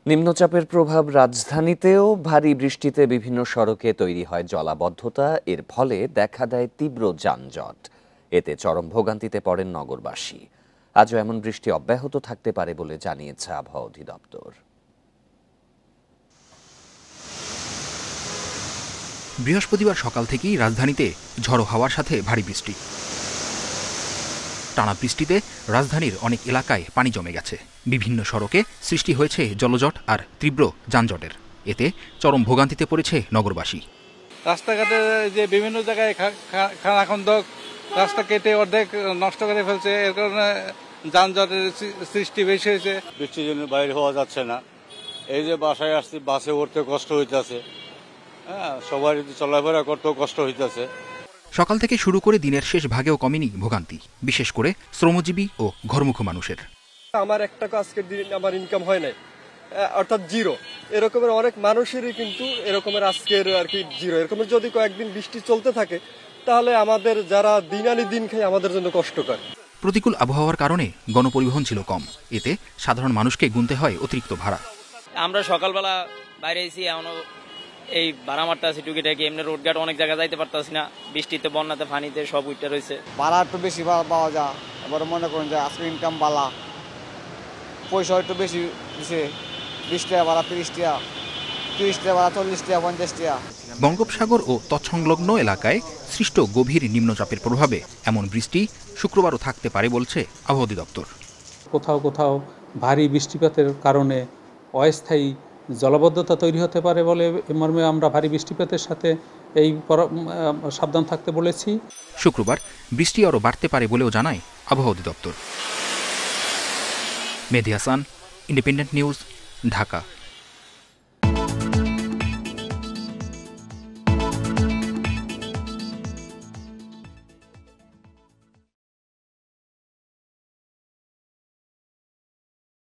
নিম্নচাপের প্রভাব রাজধানীতেও ভারী বৃষ্টিতে বিভিন্ন সড়কে তৈরি হয় জলাবদ্ধতা। এর ফলে দেখা দেয় তীব্র যানজট। এতে চরম ভোগান্তিতে পড়েন নগরবাসী। আজও এমন বৃষ্টি অব্যাহত থাকতে পারে বলে জানিয়েছে আবহাওয়া অধিদপ্তর। বৃহস্পতিবার সকাল থেকেই রাজধানীতে ঝড়ো হাওয়ার সাথে ভারী বৃষ্টি। টানা বৃষ্টিতে রাজধানীর অনেক এলাকায় পানি জমে গেছে। বিভিন্ন সড়কে সৃষ্টি হয়েছে জলজট আর তীব্র যানজটের। এতে চরম ভোগান্তিতে পড়েছে নগরবাসী। রাস্তাঘাটে যে বিভিন্ন জায়গায় খানাখন্দক রাস্তা কেটে অর্ধেক নষ্ট করে ফেলছে, এর কারণে যানজটের সৃষ্টি বেশি হয়েছে। বৃষ্টির জন্য বাইরে হওয়া যাচ্ছে না। এই যে বাসায় আসছি, বাসে উঠতে কষ্ট হইতেছে, সবাই চলাফেরা করতেও কষ্ট হইতেছে। সকাল থেকে শুরু করে দিনের শেষ ভাগেও কমেনি ভোগান্তি, বিশেষ করে শ্রমজীবী ও ঘরমুখ মানুষের। আমার একটা আজকের দিন আমার ইনকাম হয় নাই, অর্থাৎ জিরো। এরকমের অনেক মানুষেরই কিন্তু এরকমের আজকের আর কি জিরো। এরকমের যদি কয়েকদিন বৃষ্টি চলতে থাকে তাহলে আমাদের যারা দিন আনি দিন খাই আমাদের জন্য কষ্টকর। প্রতিকূল আবহাওয়ার কারণে গণপরিবহন ছিল কম। এতে সাধারণ মানুষকে গুনতে হয় অতিরিক্ত ভাড়া। আমরা সকালবেলা বাইরে এসি, এমনও এই ভাড়া মারতে আছি টুকিটাকি। এমনি রোডঘাট অনেক জায়গায় যাইতে পারতাছি না, বৃষ্টিতে বন্যাতে পানিতে সব উঠতে রয়েছে। ভাড়া একটু বেশি পাওয়া যায়। এবার মনে করেন যে আজকে ইনকাম বালা, পয়সা একটু বেশি দিছে, 20 টাকা ভাড়া 30 টাকা, 30 টাকা ভাড়া 40 টাকা 50 টাকা। বঙ্গোপসাগর ও তৎসংলগ্ন এলাকায় সৃষ্ট গভীর নিম্নচাপের প্রভাবে এমন বৃষ্টি শুক্রবারও থাকতে পারে বলছে আবহাওয়া অধিদপ্তর। কোথাও কোথাও ভারী বৃষ্টিপাতের কারণে অস্থায়ী জলাবদ্ধতা তৈরি হতে পারে বলে মর্মে আমরা ভারী বৃষ্টিপাতের সাথে এই সাবধান থাকতে বলেছি। শুক্রবার বৃষ্টি আরও বাড়তে পারে বলেও জানায় আবহাওয়া অধিদপ্তর। মেহেদী হাসান, ইন্ডিপেন্ডেন্ট নিউজ, ঢাকা।